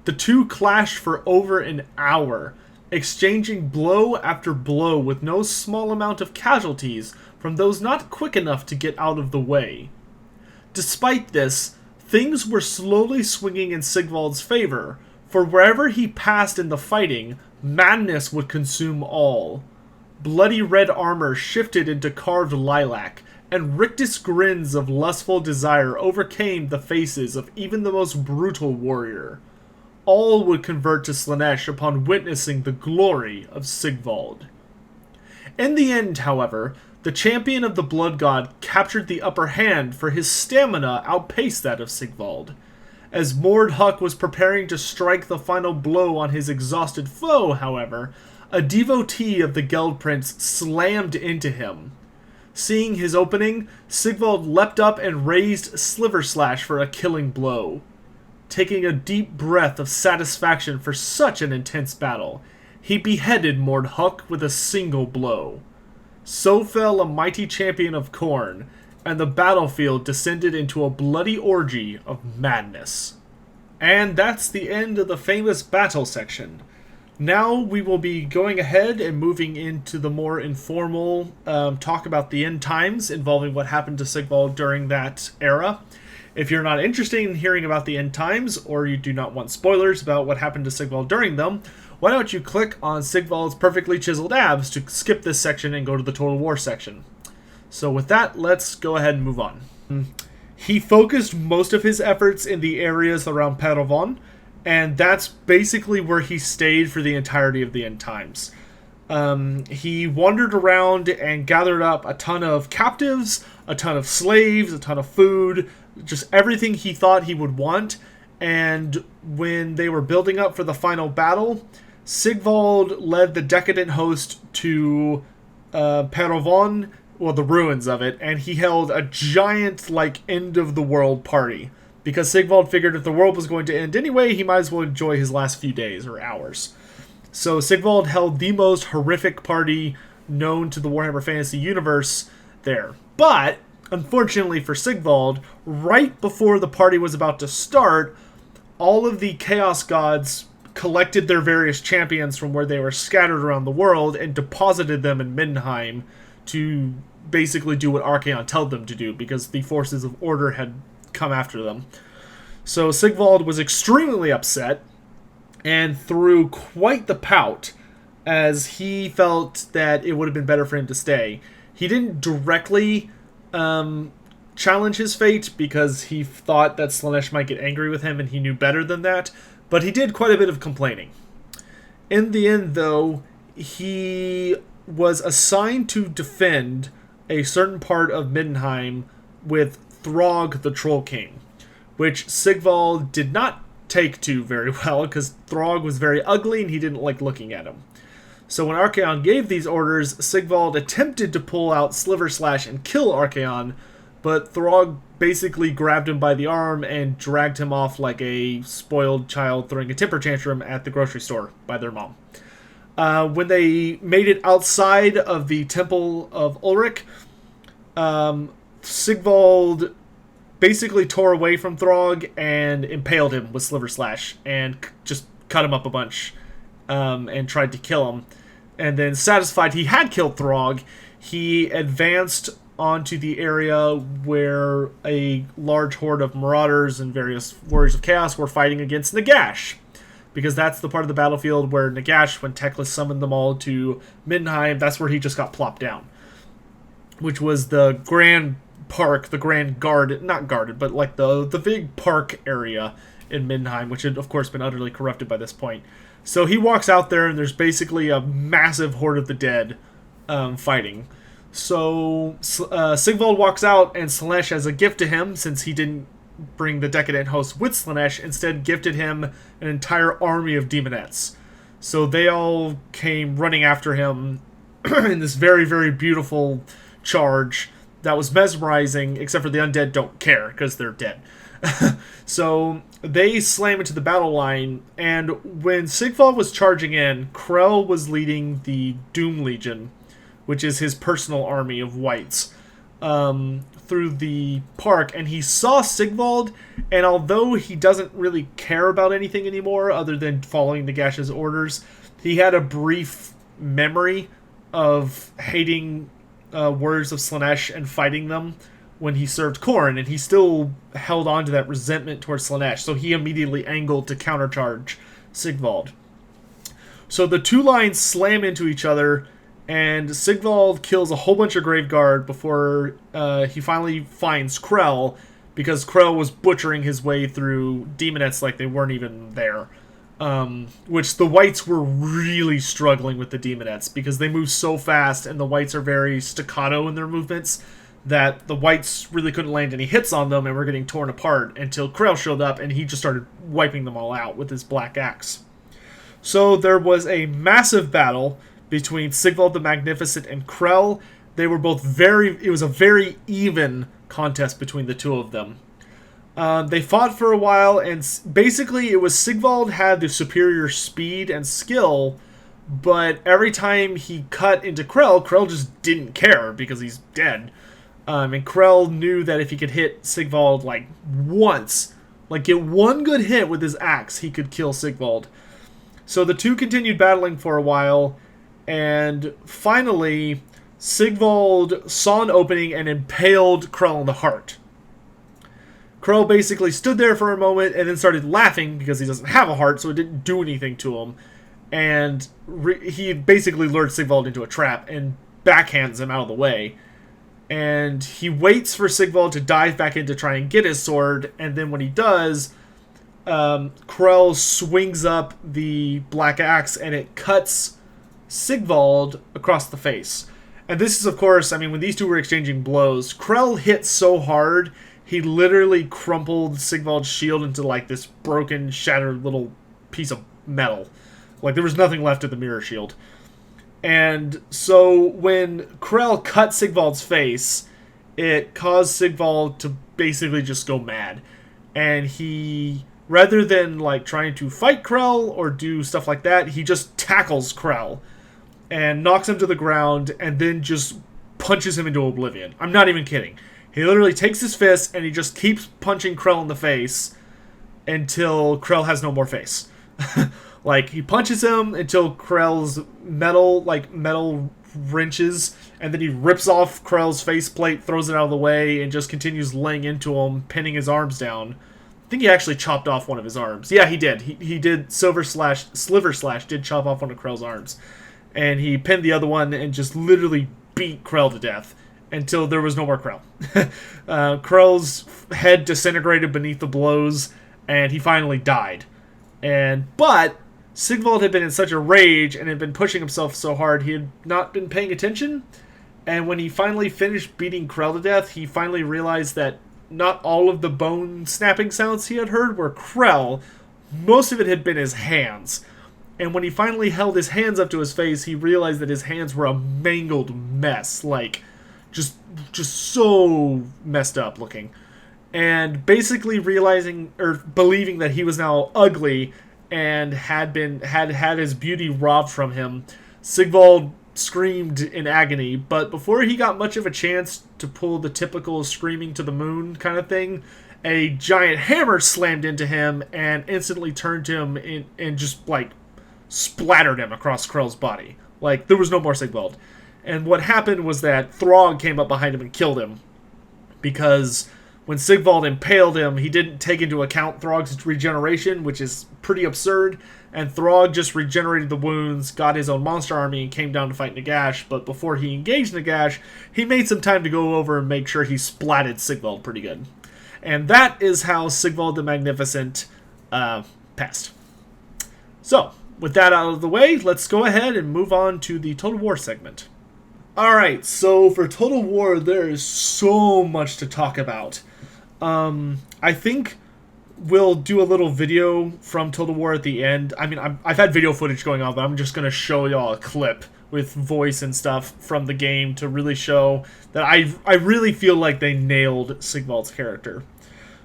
The two clashed for over an hour, exchanging blow after blow with no small amount of casualties from those not quick enough to get out of the way. Despite this, things were slowly swinging in Sigvald's favor, for wherever he passed in the fighting, madness would consume all. Bloody red armor shifted into carved lilac, and rictus grins of lustful desire overcame the faces of even the most brutal warrior. All would convert to Slaanesh upon witnessing the glory of Sigvald. In the end, however, the champion of the Blood God captured the upper hand, for his stamina outpaced that of Sigvald. As Mordhuck was preparing to strike the final blow on his exhausted foe, however, a devotee of the Geld Prince slammed into him. Seeing his opening, Sigvald leapt up and raised Sliver Slash for a killing blow. Taking a deep breath of satisfaction for such an intense battle, he beheaded Mordhuck with a single blow. So fell a mighty champion of Khorne, and the battlefield descended into a bloody orgy of madness. And that's the end of the famous battle section. Now we will be going ahead and moving into the more informal talk about the end times involving what happened to Sigvald during that era. If you're not interested in hearing about the end times, or you do not want spoilers about what happened to Sigvald during them, why don't you click on Sigvald's perfectly chiseled abs to skip this section and go to the Total War section. So with that, let's go ahead and move on. He focused most of his efforts in the areas around Perovon, and that's basically where he stayed for the entirety of the end times. He wandered around and gathered up a ton of captives, a ton of slaves, a ton of food, just everything he thought he would want. And when they were building up for the final battle, Sigvald led the decadent host to Perovon, well, the ruins of it, and he held a giant, end-of-the-world party. Because Sigvald figured if the world was going to end anyway, he might as well enjoy his last few days or hours. So Sigvald held the most horrific party known to the Warhammer Fantasy universe there. But, unfortunately for Sigvald, right before the party was about to start, all of the Chaos Gods collected their various champions from where they were scattered around the world and deposited them in Middenheim to basically do what Archaon told them to do, because the forces of order had come after them. So Sigvald was extremely upset and threw quite the pout, as he felt that it would have been better for him to stay. He didn't directly challenge his fate, because he thought that Slaanesh might get angry with him, and he knew better than that, but he did quite a bit of complaining. In the end, though, he was assigned to defend a certain part of Middenheim with Throg the Troll King, which Sigvald did not take to very well, because Throg was very ugly and he didn't like looking at him. So when Archaon gave these orders, Sigvald attempted to pull out Sliver Slash and kill Archaon, but Throg basically grabbed him by the arm and dragged him off like a spoiled child throwing a temper tantrum at the grocery store by their mom. When they made it outside of the Temple of Ulrich, Sigvald basically tore away from Throg and impaled him with Sliver Slash and just cut him up a bunch and tried to kill him. And then, satisfied he had killed Throg, he advanced onto the area where a large horde of marauders and various warriors of chaos were fighting against Nagash. Because that's the part of the battlefield where Nagash, when Teclis summoned them all to Middenheim, that's where he just got plopped down. Which was the Grand Park, the Grand Guard, not guarded, but like the big park area in Middenheim, which had, of course, been utterly corrupted by this point. So he walks out there, and there's basically a massive horde of the dead fighting. So Sigvald walks out, and Slaanesh, as a gift to him, since he didn't bring the decadent host with Slaanesh, instead gifted him an entire army of demonettes. So they all came running after him in this very, very beautiful charge that was mesmerizing, except for the undead don't care, because they're dead. So they slam into the battle line, and when Sigvald was charging in, Krell was leading the Doom Legion, which is his personal army of wights. through the park, and he saw Sigvald, and although he doesn't really care about anything anymore other than following Nagash's orders, he had a brief memory of hating warriors of Slaanesh and fighting them when he served Khorne, and he still held on to that resentment towards Slaanesh, so he immediately angled to countercharge Sigvald. So the two lines slam into each other, and Sigvald kills a whole bunch of Graveguard before he finally finds Krell, because Krell was butchering his way through Demonettes like they weren't even there. Which the Whites were really struggling with the Demonettes, because they move so fast, and the Whites are very staccato in their movements, that the Whites really couldn't land any hits on them and were getting torn apart until Krell showed up, and he just started wiping them all out with his black axe. So there was a massive battle between Sigvald the Magnificent and Krell. They were both it was a very even contest between the two of them. They fought for a while, and basically it was Sigvald had the superior speed and skill, but every time he cut into Krell, Krell just didn't care because he's dead. And Krell knew that if he could hit Sigvald like once, like get one good hit with his axe, he could kill Sigvald. So the two continued battling for a while, and finally Sigvald saw an opening and impaled Krell in the heart. Krell basically stood there for a moment and then started laughing because he doesn't have a heart, so it didn't do anything to him. And he basically lured Sigvald into a trap and backhands him out of the way. And he waits for Sigvald to dive back in to try and get his sword, and then when he does, Krell swings up the black axe and it cuts Sigvald across the face. And this is, of course, I mean, when these two were exchanging blows, Krell hit so hard, he literally crumpled Sigvald's shield into like this broken, shattered little piece of metal. Like there was nothing left of the mirror shield. And so when Krell cut Sigvald's face, it caused Sigvald to basically just go mad. And he, rather than like trying to fight Krell or do stuff like that, he just tackles Krell and knocks him to the ground and then just punches him into oblivion. I'm not even kidding. He literally takes his fist and he just keeps punching Krell in the face until Krell has no more face. Like, he punches him until Krell's metal wrenches, and then he rips off Krell's faceplate, throws it out of the way, and just continues laying into him, pinning his arms down. I think he actually chopped off one of his arms. Yeah, he did. He did Sliver Slash did chop off one of Krell's arms. And he pinned the other one and just literally beat Krell to death until there was no more Krell. Krell's head disintegrated beneath the blows, and he finally died. But Sigvald had been in such a rage and had been pushing himself so hard, he had not been paying attention. And when he finally finished beating Krell to death, he finally realized that not all of the bone snapping sounds he had heard were Krell. Most of it had been his hands. And when he finally held his hands up to his face, he realized that his hands were a mangled mess. Like, just so messed up looking. And basically realizing, or believing that he was now ugly and had his beauty robbed from him, Sigvald screamed in agony. But before he got much of a chance to pull the typical screaming to the moon kind of thing, a giant hammer slammed into him and instantly turned him in, and just like splattered him across Krell's body. Like, there was no more Sigvald. And what happened was that Throg came up behind him and killed him, because when Sigvald impaled him, he didn't take into account Throg's regeneration, which is pretty absurd, and Throg just regenerated the wounds, got his own monster army, and came down to fight Nagash. But before he engaged Nagash, he made some time to go over and make sure he splatted Sigvald pretty good. And that is how Sigvald the Magnificent passed. So, with that out of the way, let's go ahead and move on to the Total War segment. Alright, so for Total War, there is so much to talk about. I think we'll do a little video from Total War at the end. I mean, I've had video footage going on, but I'm just going to show y'all a clip with voice and stuff from the game to really show that I really feel like they nailed Sigvald's character.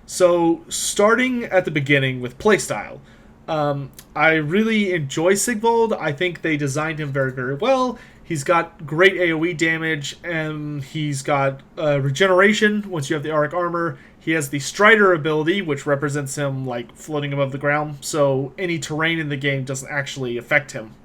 So, starting at the beginning with playstyle. I really enjoy Sigvald. I think they designed him very, very well. He's got great AoE damage, and he's got regeneration once you have the Auric Armor. He has the Strider ability, which represents him like floating above the ground, so any terrain in the game doesn't actually affect him.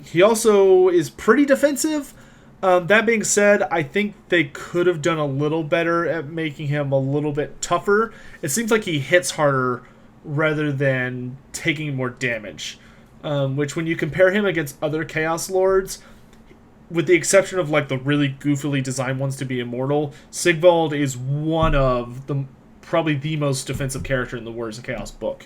He also is pretty defensive. That being said, I think they could have done a little better at making him a little bit tougher. It seems like he hits harder rather than taking more damage. Which, when you compare him against other Chaos Lords, with the exception of like the really goofily designed ones to be immortal, Sigvald is one of probably the most defensive character in the Warriors of Chaos book.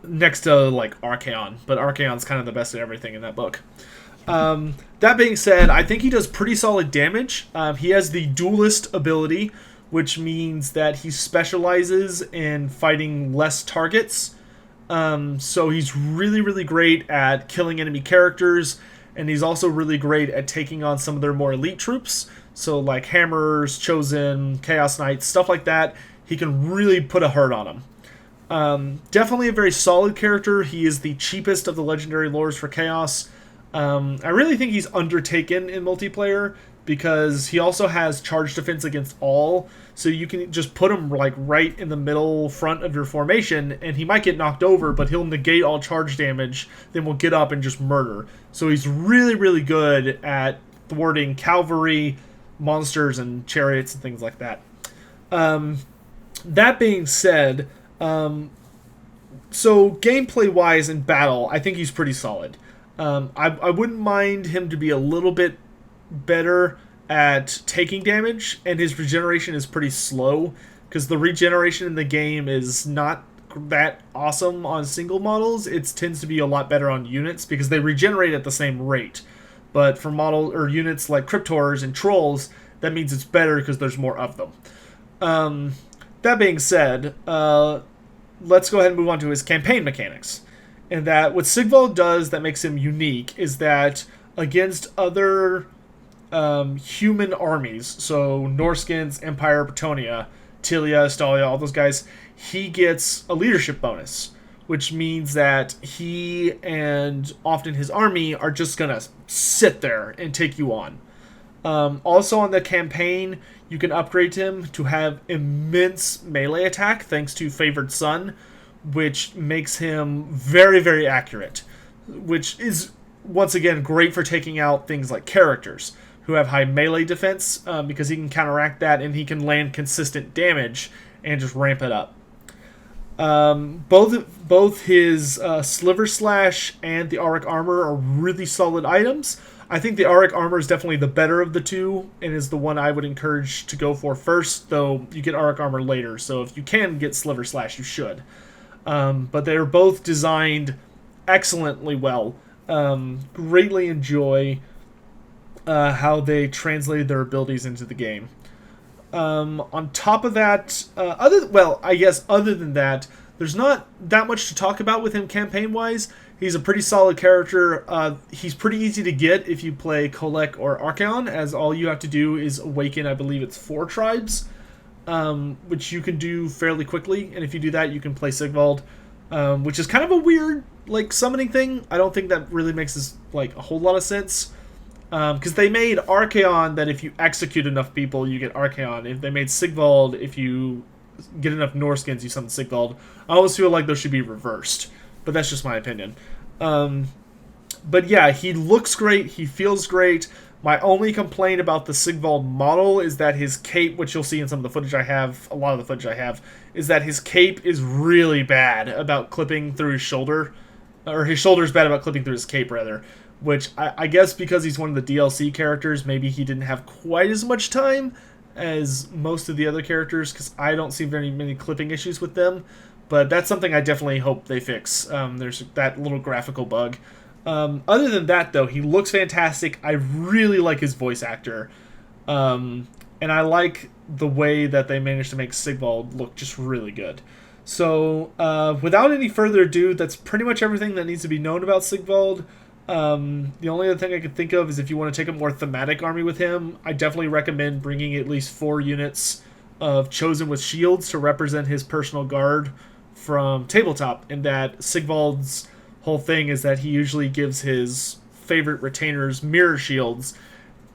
Next to like Archaon, but Archaon's kind of the best at everything in that book. That being said, I think he does pretty solid damage. He has the Duelist ability, which means that he specializes in fighting less targets. So he's really, really great at killing enemy characters, and he's also really great at taking on some of their more elite troops. So like Hammers, Chosen, Chaos Knights, stuff like that. He can really put a hurt on them. Definitely a very solid character. He is the cheapest of the legendary lores for Chaos. I really think he's undertaken in multiplayer because he also has charge defense against all, so you can just put him like right in the middle front of your formation, and he might get knocked over, but he'll negate all charge damage, then will get up and just murder. So he's really, really good at thwarting cavalry, monsters, and chariots and things like that. That being said, so gameplay-wise in battle, I think he's pretty solid. I wouldn't mind him to be a little bit better at taking damage, and his regeneration is pretty slow, because the regeneration in the game is not that awesome on single models. It tends to be a lot better on units, because they regenerate at the same rate. But for units like Cryptors and Trolls, that means it's better because there's more of them. That being said, let's go ahead and move on to his campaign mechanics. And that what Sigvald does that makes him unique is that against other human armies, so Norskins, Empire, Bretonia, Tilia, Stalia, all those guys, he gets a leadership bonus, which means that he and often his army are just going to sit there and take you on. Also on the campaign, you can upgrade him to have immense melee attack thanks to Favored Son, which makes him very, very accurate, which is, once again, great for taking out things like characters who have high melee defense, because he can counteract that and he can land consistent damage and just ramp it up. Both his Sliver Slash and the Auric Armor are really solid items. I think the Auric Armor is definitely the better of the two, and is the one I would encourage to go for first, though you get Auric Armor later, so if you can get Sliver Slash, you should. But they're both designed excellently well. Greatly enjoy how they translated their abilities into the game. On top of that, other than that, there's not that much to talk about with him campaign-wise. He's a pretty solid character. He's pretty easy to get if you play Kolek or Archaon, as all you have to do is awaken, I believe it's 4 tribes, which you can do fairly quickly. And if you do that, you can play Sigvald, which is kind of a weird summoning thing. I don't think that really makes a whole lot of sense. Because they made Archaon that if you execute enough people, you get Archaon. If they made Sigvald, if you get enough Norskins, you summon Sigvald. I always feel like those should be reversed, but that's just my opinion. But yeah, he looks great. He feels great. My only complaint about the Sigvald model is that his cape, which you'll see in some of the footage I have, a lot of the footage I have, is that his cape is really bad about clipping through his shoulder. Or his shoulder's bad about clipping through his cape, rather. Which, I guess because he's one of the DLC characters, maybe he didn't have quite as much time as most of the other characters, because I don't see very many clipping issues with them. But that's something I definitely hope they fix. There's that little graphical bug. Other than that, though, he looks fantastic. I really like his voice actor. And I like the way that they managed to make Sigvald look just really good. So, without any further ado, that's pretty much everything that needs to be known about Sigvald. The only other thing I could think of is if you want to take a more thematic army with him, I definitely recommend bringing at least 4 units of Chosen with shields to represent his personal guard from Tabletop, in that Sigvald's whole thing is that he usually gives his favorite retainers mirror shields,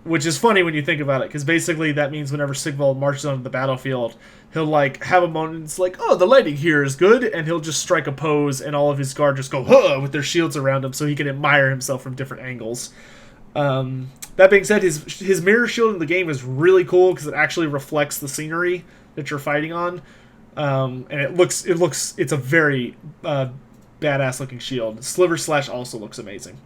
which is funny when you think about it, because basically that means whenever Sigvald marches onto the battlefield, he'll like have a moment, it's like, oh, the lighting here is good, and he'll just strike a pose, and all of his guard just go, huh, with their shields around him, so he can admire himself from different angles. That being said, his mirror shield in the game is really cool, because it actually reflects the scenery that you're fighting on, and it's a very badass looking shield. Sliver Slash also looks amazing.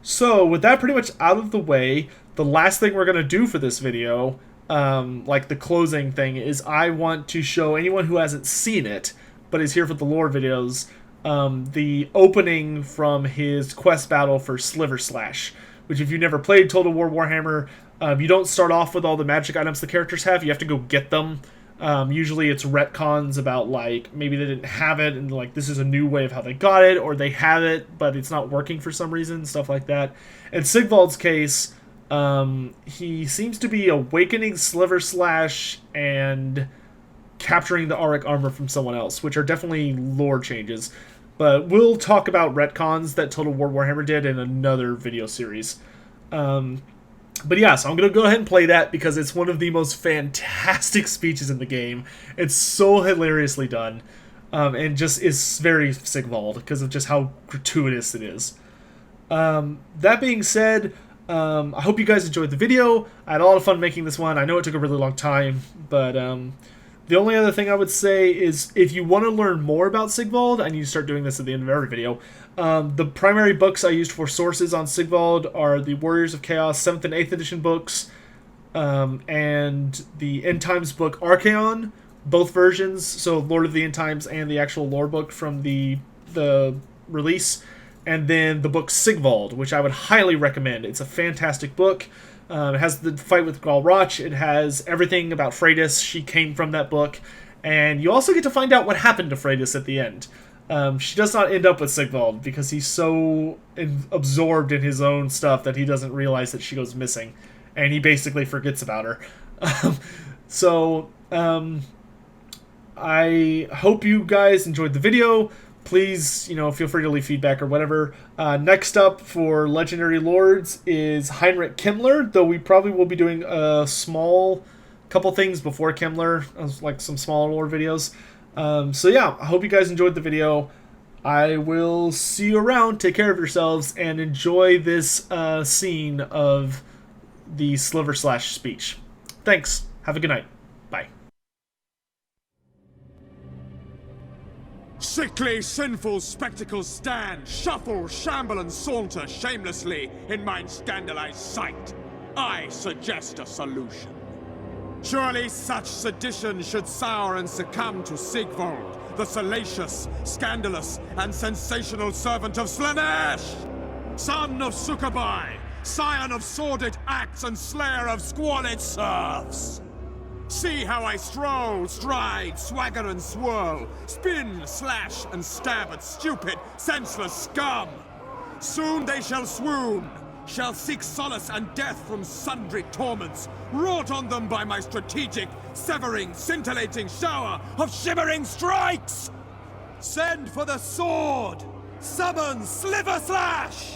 So with that pretty much out of the way, the last thing we're going to do for this video, like the closing thing, is I want to show anyone who hasn't seen it, but is here for the lore videos, the opening from his quest battle for Sliver Slash, which if you've never played Total War Warhammer, you don't start off with all the magic items the characters have, you have to go get them. Usually it's retcons about, like, maybe they didn't have it and, like, this is a new way of how they got it, or they have it but it's not working for some reason, stuff like that. In Sigvald's case, he seems to be awakening Sliver Slash and capturing the Auric armor from someone else, which are definitely lore changes. But we'll talk about retcons that Total War Warhammer did in another video series. But yeah, so I'm going to go ahead and play that because it's one of the most fantastic speeches in the game. It's so hilariously done, and just is very Sigvald because of just how gratuitous it is. That being said, I hope you guys enjoyed the video. I had a lot of fun making this one. I know it took a really long time, but the only other thing I would say is if you want to learn more about Sigvald, I need to start doing this at the end of every video. The primary books I used for sources on Sigvald are the Warriors of Chaos 7th and 8th edition books, and the End Times book Archaon, both versions, so Lord of the End Times and the actual lore book from the release, and then the book Sigvald, which I would highly recommend. It's a fantastic book. It has the fight with Galroch, it has everything about Freydis, she came from that book, and you also get to find out what happened to Freydis at the end. She does not end up with Sigvald because he's so absorbed in his own stuff that he doesn't realize that she goes missing, and he basically forgets about her. I hope you guys enjoyed the video. Please, feel free to leave feedback or whatever. Next up for Legendary Lords is Heinrich Kimmler, though we probably will be doing a small couple things before Kimmler, like some small lore videos. So yeah, I hope you guys enjoyed the video. I will see you around. Take care of yourselves and enjoy this scene of the Sliver Slash speech. Thanks. Have a good night. Bye. Sickly, sinful spectacles stand, shuffle, shamble, and saunter shamelessly in mine scandalized sight. I suggest a solution. Surely such sedition should sour and succumb to Sigvald, the salacious, scandalous, and sensational servant of Slaanesh! Son of Succubi, scion of sordid acts and slayer of squalid serfs! See how I stroll, stride, swagger and swirl, spin, slash, and stab at stupid, senseless scum! Soon they shall swoon, shall seek solace and death from sundry torments, wrought on them by my strategic, severing, scintillating shower of shimmering strikes! Send for the sword! Summon Sliver Slash!